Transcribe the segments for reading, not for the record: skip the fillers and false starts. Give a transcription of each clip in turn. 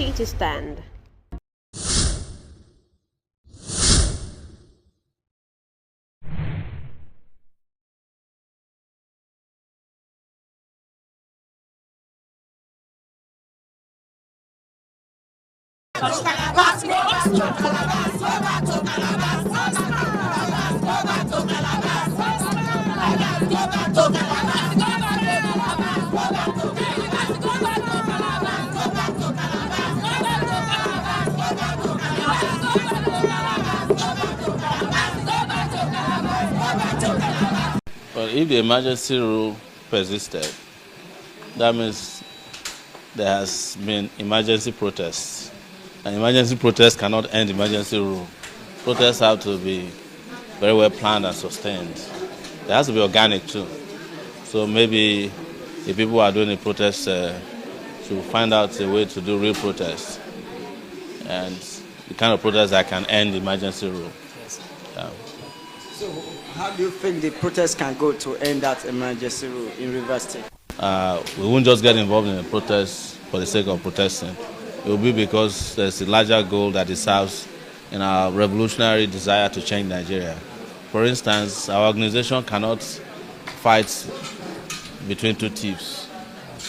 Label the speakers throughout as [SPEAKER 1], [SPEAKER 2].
[SPEAKER 1] party to stand.
[SPEAKER 2] Well, if the emergency rule persisted, that means there has been emergency protests. And emergency protests cannot end emergency rule. Protests have to be very well planned and sustained. There has to be organic too. So maybe if people are doing a protest, should find out a way to do real protests. And the kind of protest that can end the emergency rule.
[SPEAKER 3] Yes.
[SPEAKER 4] So how do you think the protest can go to end that emergency rule in Rivers State?
[SPEAKER 2] We won't just get involved in a protest for the sake of protesting. It will be because there's a larger goal that it serves in our revolutionary desire to change Nigeria. For instance, our organization cannot fight between two thieves.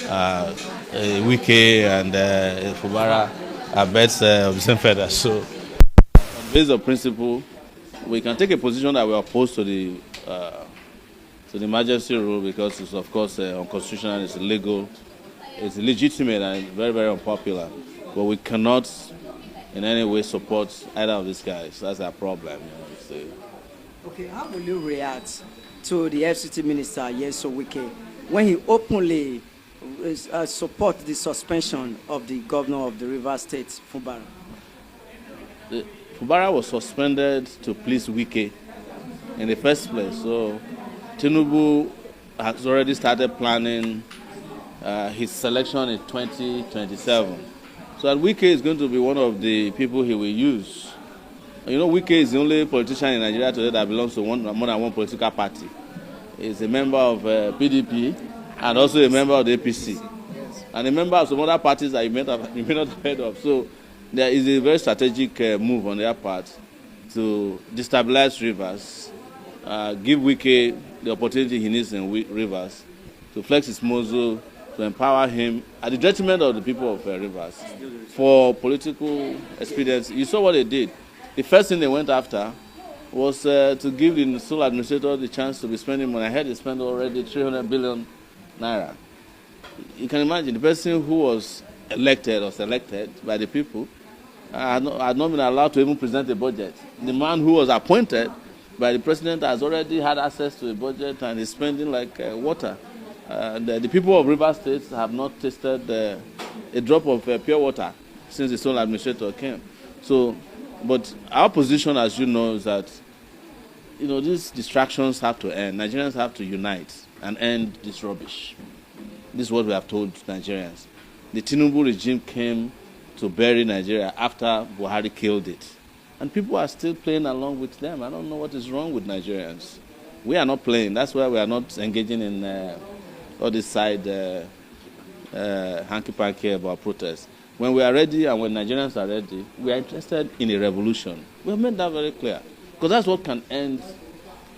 [SPEAKER 2] Wike and Fubara are birds of the same feather. So, based on principle, we can take a position that we are opposed to the emergency rule because it's, of course, unconstitutional, it's illegal, it's illegitimate, and very, very unpopular. But we cannot in any way support either of these guys. That's our problem. You know,
[SPEAKER 4] Okay, how will you react to the FCT Minister, Nyesom Wike, when he openly support the suspension of the governor of the Rivers State, Fubara?
[SPEAKER 2] Fubara was suspended to please Wike in the first place. So Tinubu has already started planning his selection in 2027. So Wike is going to be one of the people he will use. You know, Wike is the only politician in Nigeria today that belongs to more than one political party. He's a member of PDP and also a member of the APC. And a member of some other parties that you may not have heard of. So there is a very strategic move on their part to destabilize Rivers, give Wike the opportunity he needs in Rivers to flex his muscle, to empower him at the detriment of the people of Rivers for political expediency. You saw what they did. The first thing they went after was to give the sole administrator the chance to be spending money. I heard they spent already 300 billion naira. You can imagine the person who was elected or selected by the people had not been allowed to even present a budget. The man who was appointed by the president has already had access to a budget and is spending like water. The people of Rivers State have not tasted a drop of pure water since the sole administrator came. So, but our position, as you know, is that these distractions have to end. Nigerians have to unite and end this rubbish. This is what we have told Nigerians. The Tinubu regime came to bury Nigeria after Buhari killed it. And people are still playing along with them. I don't know what is wrong with Nigerians. We are not playing. That's why we are not engaging in all this side hanky-panky about protests. When we are ready and when Nigerians are ready, we are interested in a revolution. We have made that very clear. Because that's what can end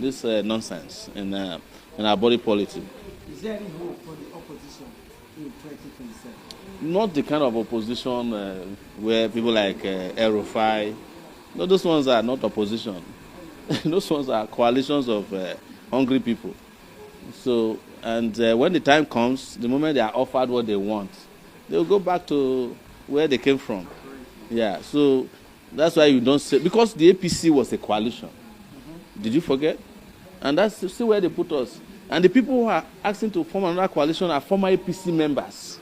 [SPEAKER 2] this nonsense in our body politic.
[SPEAKER 4] Is there any hope for the opposition in 2027?
[SPEAKER 2] Not the kind of opposition where people like El-Rufai, no, those ones are not opposition. Those ones are coalitions of hungry people. So, and when the time comes, the moment they are offered what they want, they will go back to where they came from. Yeah, so that's why you don't say, because the APC was a coalition. Did you forget? And that's still where they put us. And the people who are asking to form another coalition are former APC members.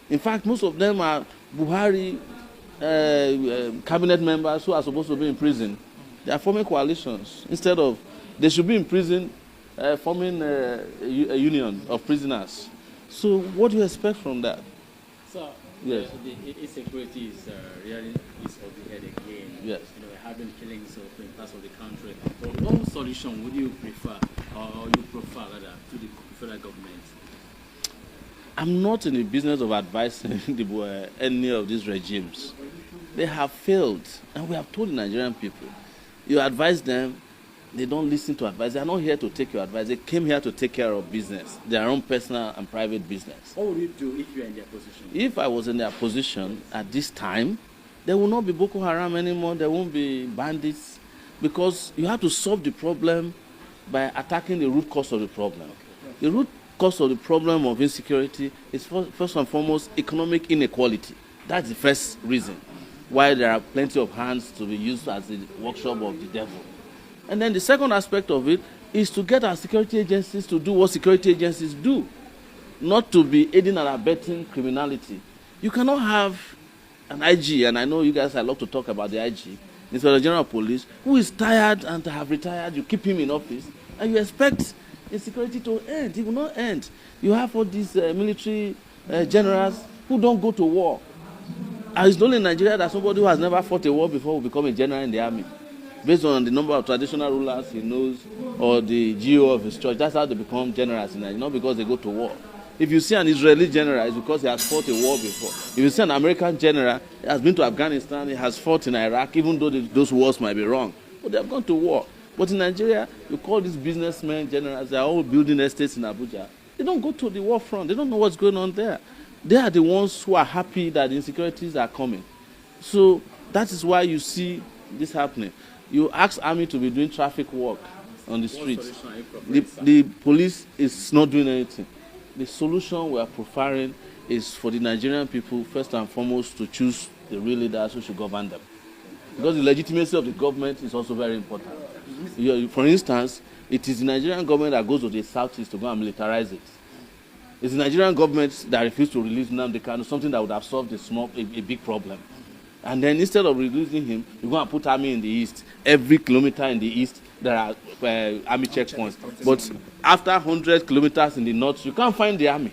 [SPEAKER 2] In fact, most of them are Buhari cabinet members who are supposed to be in prison. They are forming coalitions. Instead of, they should be in prison forming a union of prisoners. So what do you expect from that?
[SPEAKER 3] So,
[SPEAKER 2] yes.
[SPEAKER 3] The insecurity is really is of the head again.
[SPEAKER 2] Yes.
[SPEAKER 3] Having killings in parts of the country. But what solution would you prefer, or you prefer rather, to the federal government?
[SPEAKER 2] I'm not in the business of advising any of these regimes. They have failed, and we have told the Nigerian people, you advise them, they don't listen to advice. They are not here to take your advice. They came here to take care of business, their own personal and private business.
[SPEAKER 3] What would you do if you are in their position?
[SPEAKER 2] If I was in their position at this time, there will not be Boko Haram anymore. There won't be bandits, because you have to solve the problem by attacking the root cause of the problem. The root cause of the problem of insecurity is first and foremost economic inequality. That's the first reason why there are plenty of hands to be used as the workshop of the devil. And then the second aspect of it is to get our security agencies to do what security agencies do, not to be aiding and abetting criminality. You cannot have an IG, and I know you guys love to talk about the IG, Inspector General of Police, who is tired and to have retired. You keep him in office, and you expect insecurity to end. It will not end. You have all these military generals who don't go to war. And it's only in Nigeria that somebody who has never fought a war before will become a general in the army, based on the number of traditional rulers he knows or the GO of his church. That's how they become generals in Nigeria, not because they go to war. If you see an Israeli general, it's because he has fought a war before. If you see an American general, he has been to Afghanistan, he has fought in Iraq, even though those wars might be wrong. But they have gone to war. But in Nigeria, you call these businessmen generals, they are all building estates in Abuja. They don't go to the war front. They don't know what's going on there. They are the ones who are happy that the insecurities are coming. So that is why you see this happening. You ask army to be doing traffic work on the streets. The police is not doing anything. The solution we are profiling is for the Nigerian people, first and foremost, to choose the real leaders who should govern them. Because the legitimacy of the government is also very important. For instance, it is the Nigerian government that goes to the southeast to go and militarize it. It's the Nigerian government that refused to release Nnamdi Kanu, something that would have solved a big problem. And then instead of releasing him, you go and put army in the east. Every kilometer in the east, there are army checkpoints. But after 100 kilometers in the north, you can't find the army.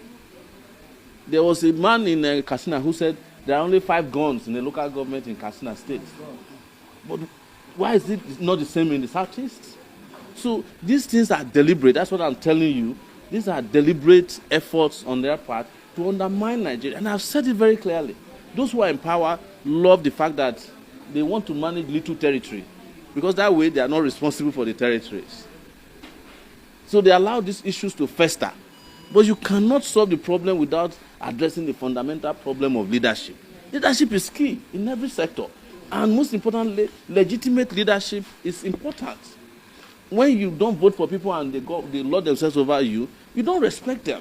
[SPEAKER 2] There was a man in Katsina who said there are only 5 guns in the local government in Katsina state. But why is it not the same in the southeast? So these things are deliberate. That's what I'm telling you. These are deliberate efforts on their part to undermine Nigeria. And I've said it very clearly. Those who are in power love the fact that they want to manage little territory, because that way they are not responsible for the territories. So they allow these issues to fester. But you cannot solve the problem without addressing the fundamental problem of leadership. Leadership is key in every sector. And most importantly, legitimate leadership is important. When you don't vote for people and they lord themselves over you, you don't respect them.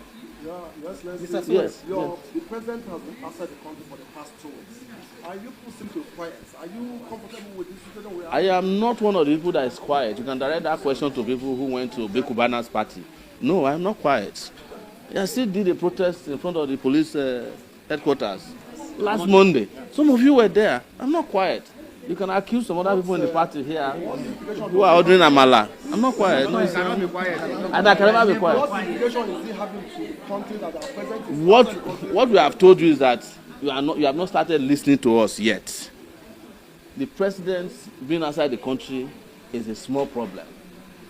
[SPEAKER 1] Mr. Sowore, the president has been outside the country for the past 2 weeks. Are you pushing to quiet? Are you comfortable with this situation?
[SPEAKER 2] I am not one of the people that is quiet. You can direct that question to people who went to Bekubana's party. No, I'm not quiet. I still did a protest in front of the police headquarters last Monday. Some of you were there. I'm not quiet. You can accuse some other people in the party here who are ordering Amala. I'm not quiet.
[SPEAKER 1] No, you cannot be quiet.
[SPEAKER 2] And I can never be quiet.
[SPEAKER 1] What implication is it having to countries that are present?
[SPEAKER 2] What we have told you is that you have not started listening to us yet. The president being outside the country is a small problem.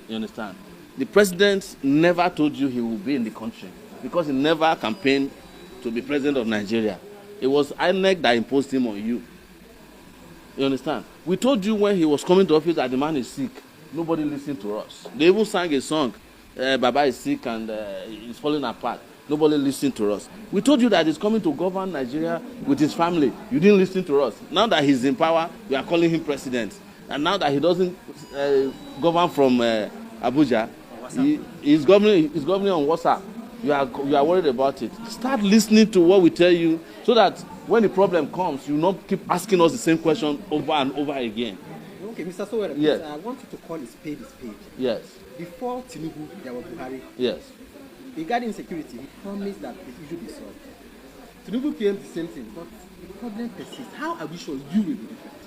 [SPEAKER 2] You understand? The president never told you he will be in the country because he never campaigned to be president of Nigeria. It was INEC that imposed him on you. You understand? We told you when he was coming to office that the man is sick. Nobody listened to us. They even sang a song, Baba is sick and he's falling apart. Nobody listened to us. We told you that he's coming to govern Nigeria with his family. You didn't listen to us. Now that he's in power, we are calling him president. And now that he doesn't govern from Abuja, he's governing on WhatsApp. You are worried about it. Start listening to what we tell you so that when the problem comes, you not keep asking us the same question over and over again.
[SPEAKER 5] Okay, Mr. Sowore,
[SPEAKER 2] yes.
[SPEAKER 5] I want you to call a spade a spade.
[SPEAKER 2] Yes.
[SPEAKER 5] Before Tinubu, there was Buhari.
[SPEAKER 2] Yes.
[SPEAKER 5] Regarding security, he promised that the issue will be solved. Tinubu claimed the same thing, but the problem persists. How are we sure you will be different?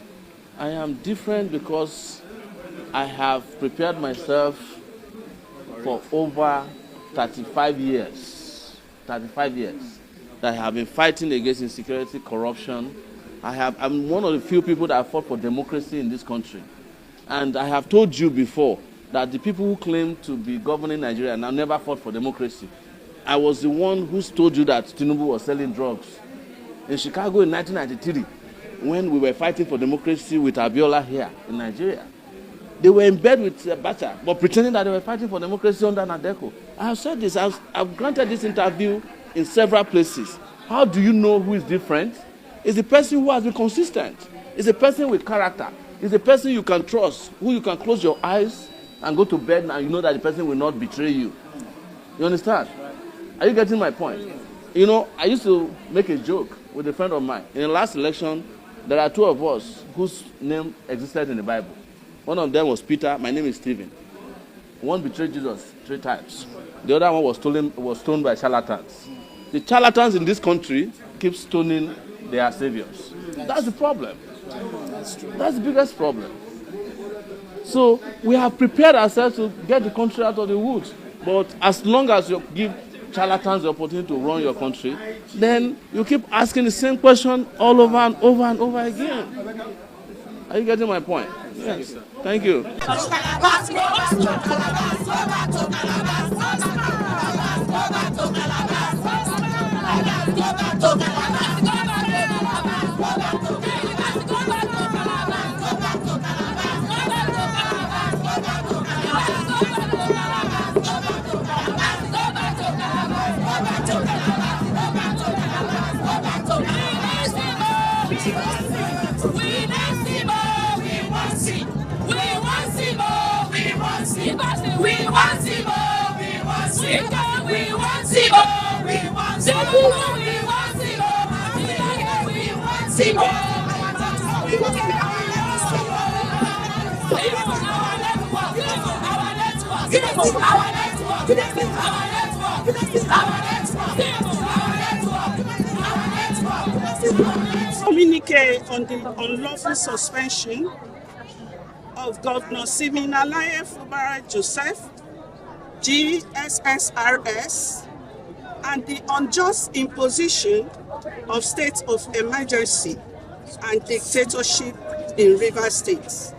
[SPEAKER 2] I am different because I have prepared myself for over 35 years. 35 years. That I have been fighting against insecurity, corruption. I'm one of the few people that have fought for democracy in this country. And I have told you before that the people who claim to be governing Nigeria now never fought for democracy. I was the one who told you that Tinubu was selling drugs. In Chicago in 1993, when we were fighting for democracy with Abiola here in Nigeria, they were in bed with Abacha, but pretending that they were fighting for democracy under Nadeko. I have said this, I've granted this interview in several places. How do you know who is different? It's the person who has been consistent. It's the person with character. It's the person you can trust, who you can close your eyes and go to bed and you know that the person will not betray you. You understand? Are you getting my point? You know, I used to make a joke with a friend of mine. In the last election, there are two of us whose name existed in the Bible. One of them was Peter. My name is Stephen. One betrayed Jesus 3 times. The other one was stoned by charlatans. The charlatans in this country keep stoning their saviors. That's the problem. That's the biggest problem. So we have prepared ourselves to get the country out of the woods. But as long as you give charlatans the opportunity to run your country, then you keep asking the same question all over and over and over again. Are you getting my point? Yes. Thank you.
[SPEAKER 6] Communique on the unlawful suspension of Governor Nyesom Joseph, GSSRS, and the unjust imposition of state of emergency and dictatorship in Rivers State.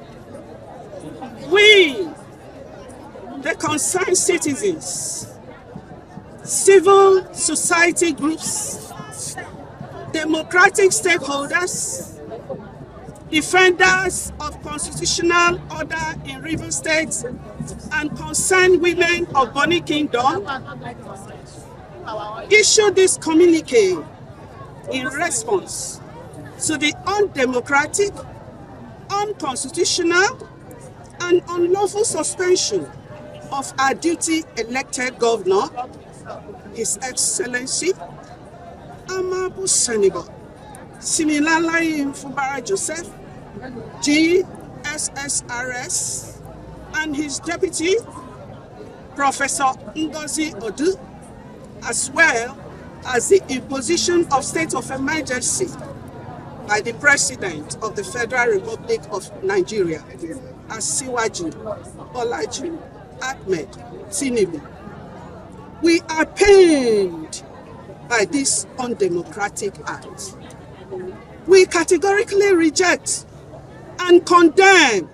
[SPEAKER 6] We, the concerned citizens, civil society groups, democratic stakeholders, defenders of constitutional order in Rivers State, and concerned women of Bonny Kingdom, issue this communique in response to the undemocratic, unconstitutional, and unlawful suspension of our duty elected governor, His Excellency Amabu Senegal, Siminalayi Fubara Joseph, GSSRS, and his deputy, Professor Ngozi Odu, as well as the imposition of state of emergency by the President of the Federal Republic of Nigeria, Asiwaju Bolaji Ahmed Tinubu. We are pained by this undemocratic act. We categorically reject and condemn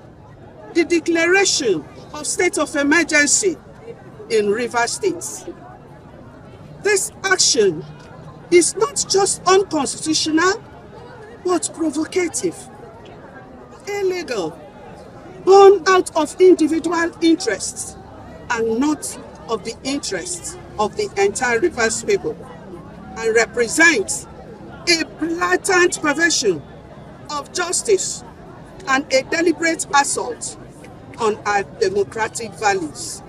[SPEAKER 6] the declaration of state of emergency in Rivers State. This action is not just unconstitutional, but provocative, illegal, born out of individual interests and not of the interests of the entire Rivers people, and represents a blatant perversion of justice and a deliberate assault on our democratic values.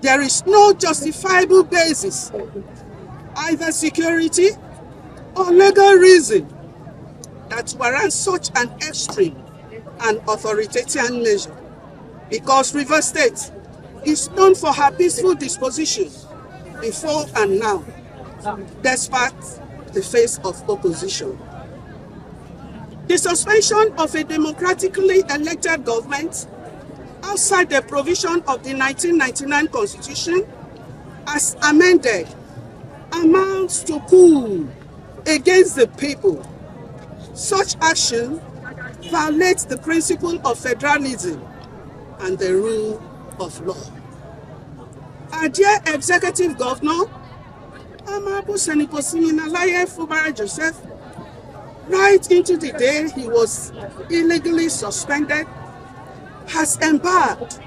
[SPEAKER 6] There is no justifiable basis, either security or legal reason, that warrants such an extreme and authoritarian measure, because Rivers State is known for her peaceful disposition before and now, despite the face of opposition. The suspension of a democratically elected government outside the provision of the 1999 Constitution, as amended, amounts to coup against the people. Such action violates the principle of federalism and the rule of law. our dear Executive Governor, Amabu Seniposiminalaye Fubara Joseph, right into the day he was illegally suspended, has embarked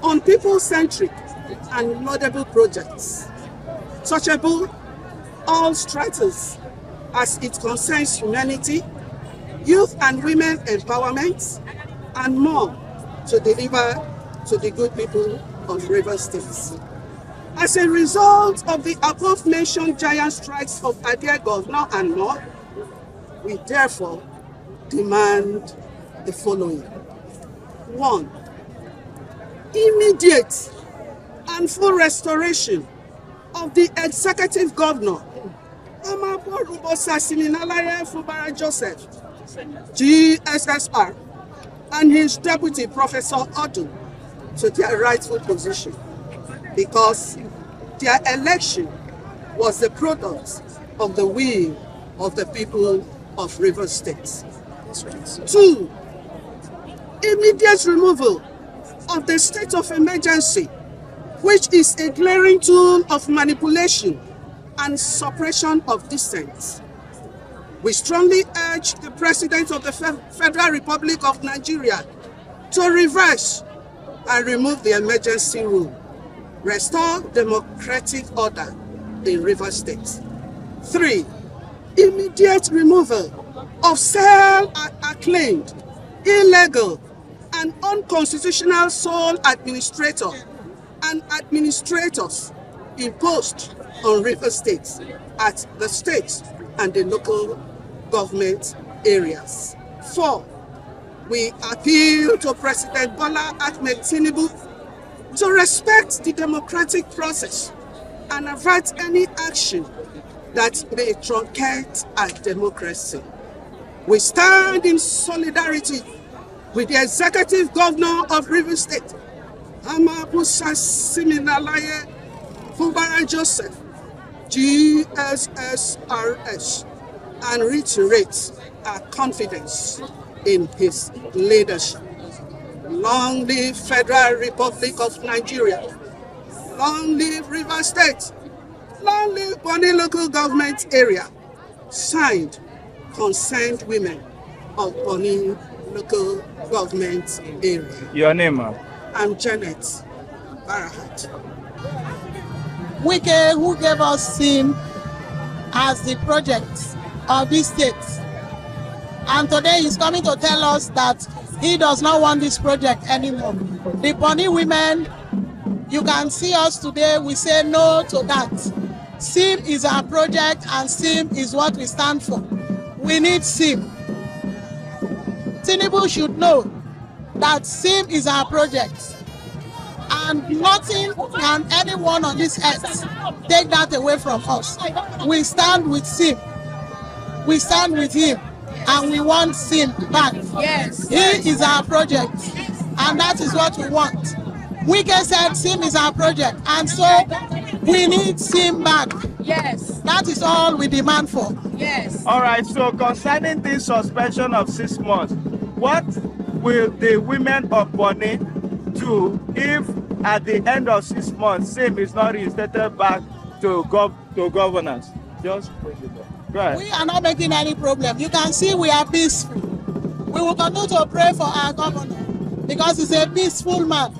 [SPEAKER 6] on people-centric and laudable projects, touchable all stratas as it concerns humanity, youth and women empowerment, and more to deliver to the good people of Rivers State. As a result of the above-mentioned giant strikes of our dear Governor and more, we therefore demand the following. 1. Immediate and full restoration of the Executive Governor, Fubara Joseph, GSSR, and his deputy, Professor Odu, to their rightful position, because their election was the product of the will of the people of Rivers State. 2. Immediate removal of the state of emergency, which is a glaring tool of manipulation and suppression of dissent. We strongly urge the President of the Federal Republic of Nigeria to reverse and remove the emergency rule, restore democratic order in Rivers State. 3. Immediate removal of self-acclaimed, illegal, and unconstitutional sole administrator and administrators imposed on Rivers State at the state and the local government areas. 4. We appeal to President Bola Ahmed Tinubu to respect the democratic process and avert any action that may truncate our democracy. We stand in solidarity with the Executive Governor of Rivers State, Amabu Seniminalaye Fubara Joseph, GSSRS, and reiterate our confidence in his leadership. Long live Federal Republic of Nigeria. Long live Rivers State. Long live Bonny local government area. Signed, concerned women of Bonny local government area.
[SPEAKER 7] Your name, ma'am?
[SPEAKER 6] I'm Janet Barahat.
[SPEAKER 8] Wike, who gave us SIM as the project of this state, and today he's coming to tell us that he does not want this project anymore. The Bonny women, you can see us today, we say no to that. SIM is our project and SIM is what we stand for. We need SIM. Tinubu should know that SIM is our project, and nothing can anyone on this earth take that away from us. We stand with SIM. We stand with him, and we want SIM back.
[SPEAKER 9] Yes.
[SPEAKER 8] He is our project, and that is what we want. Wike said SIM is our project, and so we need SIM back.
[SPEAKER 9] Yes.
[SPEAKER 8] That is all we demand for.
[SPEAKER 9] Yes.
[SPEAKER 7] All right, so concerning this suspension of 6 months, what will the women of Bonny do if at the end of 6 months, SIM is not reinstated back to governance? Just bring it up. Go ahead.
[SPEAKER 8] We are not making any problem. You can see we are peaceful. We will continue to pray for our governor because he's a peaceful man.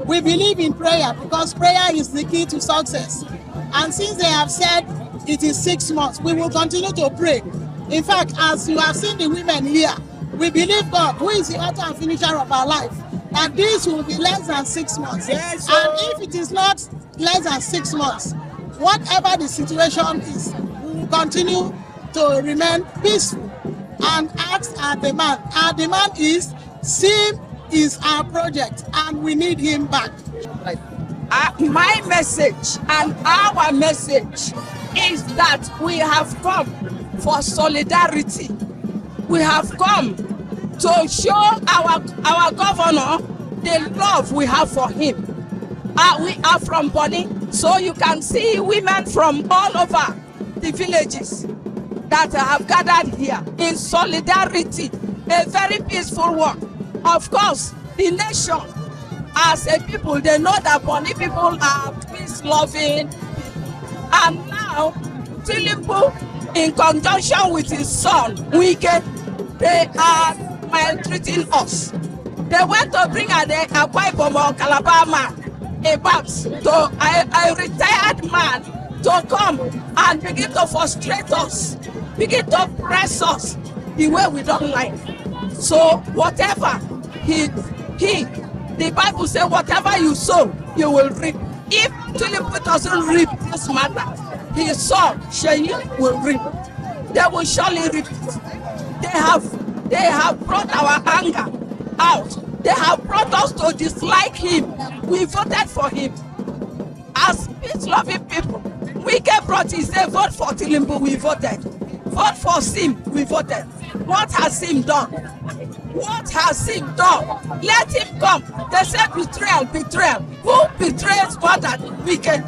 [SPEAKER 8] We believe in prayer because prayer is the key to success. And since they have said it is 6 months, we will continue to pray. In fact, as you have seen the women here, we believe God, who is the author and finisher of our life, that this will be less than 6 months.
[SPEAKER 9] Yes,
[SPEAKER 8] and if it is not less than 6 months, whatever the situation is, we will continue to remain peaceful and ask our demand. Our demand is SIM is our project and we need him back.
[SPEAKER 9] My message and our message is that we have come for solidarity. We have come to show our governor the love we have for him. We are from Bonny, so you can see women from all over the villages that have gathered here in solidarity, a very peaceful one. Of course, the nation as a people, they know that Bonny people are peace-loving. And now, Tinubu, in conjunction with his son, Wike, they are maltreating us. They went to bring a Akwa Ibom or Calabar man, Ibas, to a retired man, to come and begin to frustrate us, begin to press us the way we don't like. So whatever the Bible says, whatever you sow, you will reap. If Tinubu doesn't reap this matter, his son, Sheyi, will reap. They will surely reap it. They have brought our anger out. They have brought us to dislike him. We voted for him. As peace-loving people, Wike brought his say, vote for Tinubu, we voted. Vote for Sim, we voted. What has Sim done? What has he done? Let him come. They say betrayal, betrayal. Who betrays more than Wike?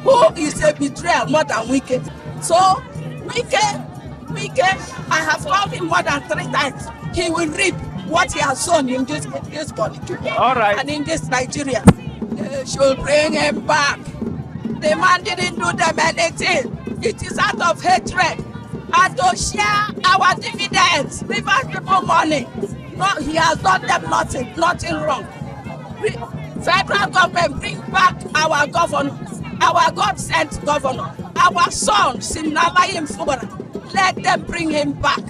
[SPEAKER 9] Who is a betrayal more than Wike? So, Wike, I have called him more than 3 times. He will reap what he has sown in this politics.
[SPEAKER 7] All right.
[SPEAKER 9] And in this Nigeria. They should bring him back. The man didn't do them anything. It is out of hatred. And to share our dividends, Rivers people money. No, he has done them nothing wrong. Federal government bring back our governor, our God-sent governor, our son, Simnalayim Fubara. Let them bring him back.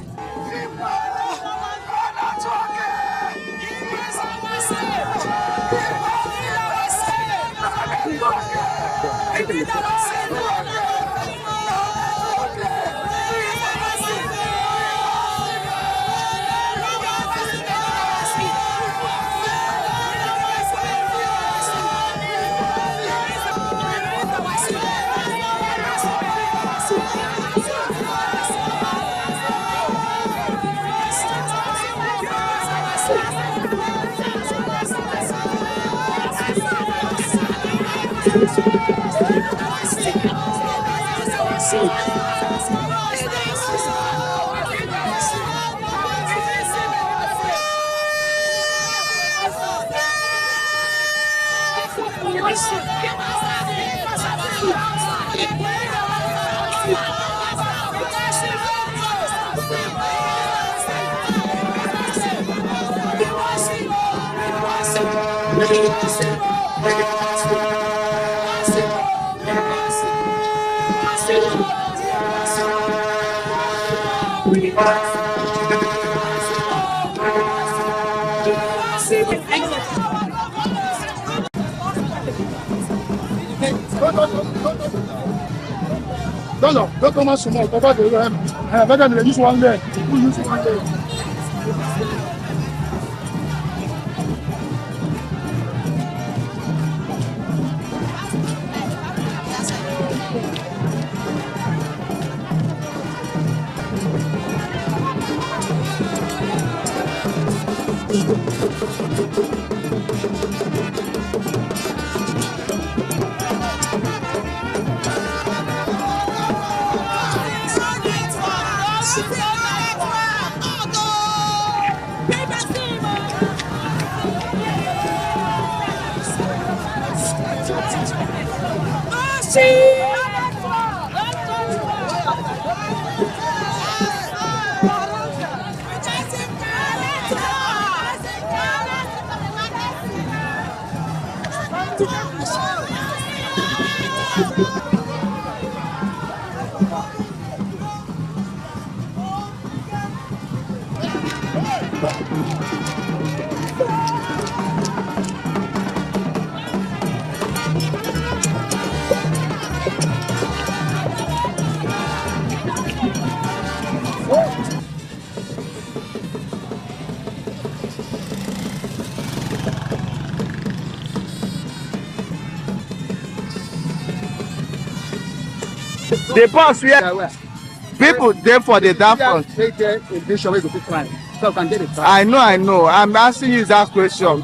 [SPEAKER 1] Don't come out small. Better than use one leg. Who use one leg?
[SPEAKER 7] The boss here, people there for the dark front. I know. I'm asking you that question.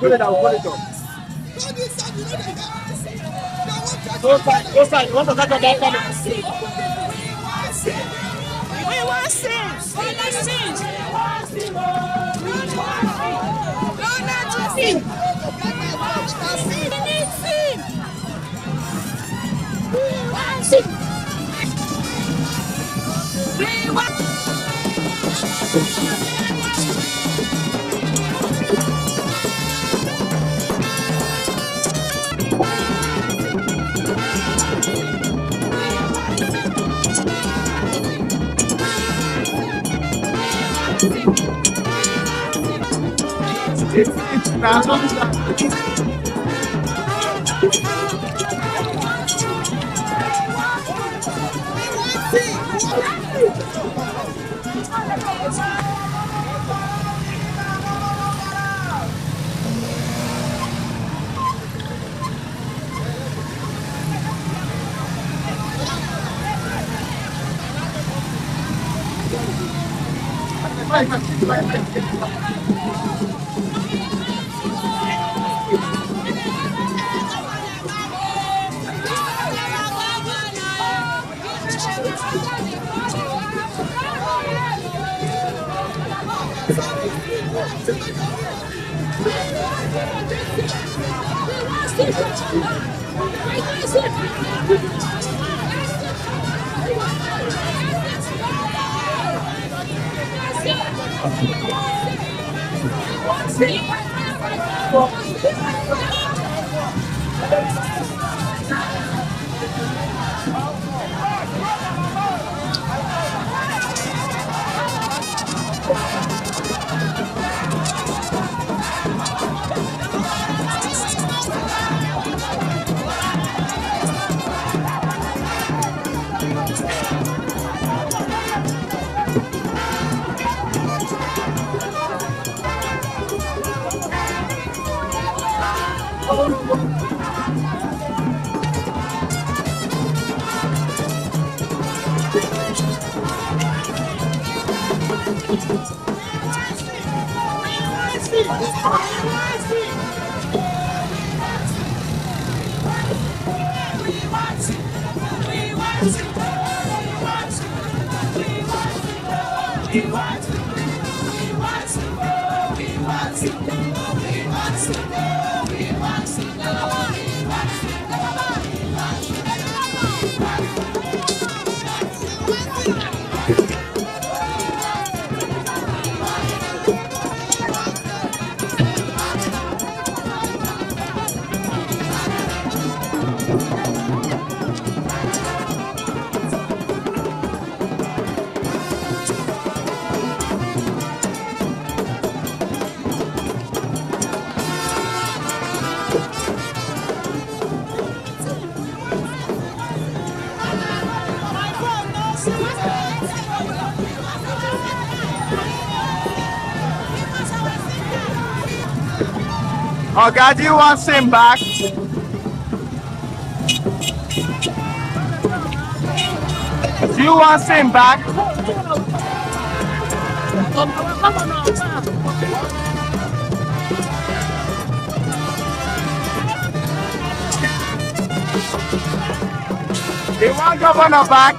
[SPEAKER 7] Oga, do you want him back? Do you want him back? They want governor back?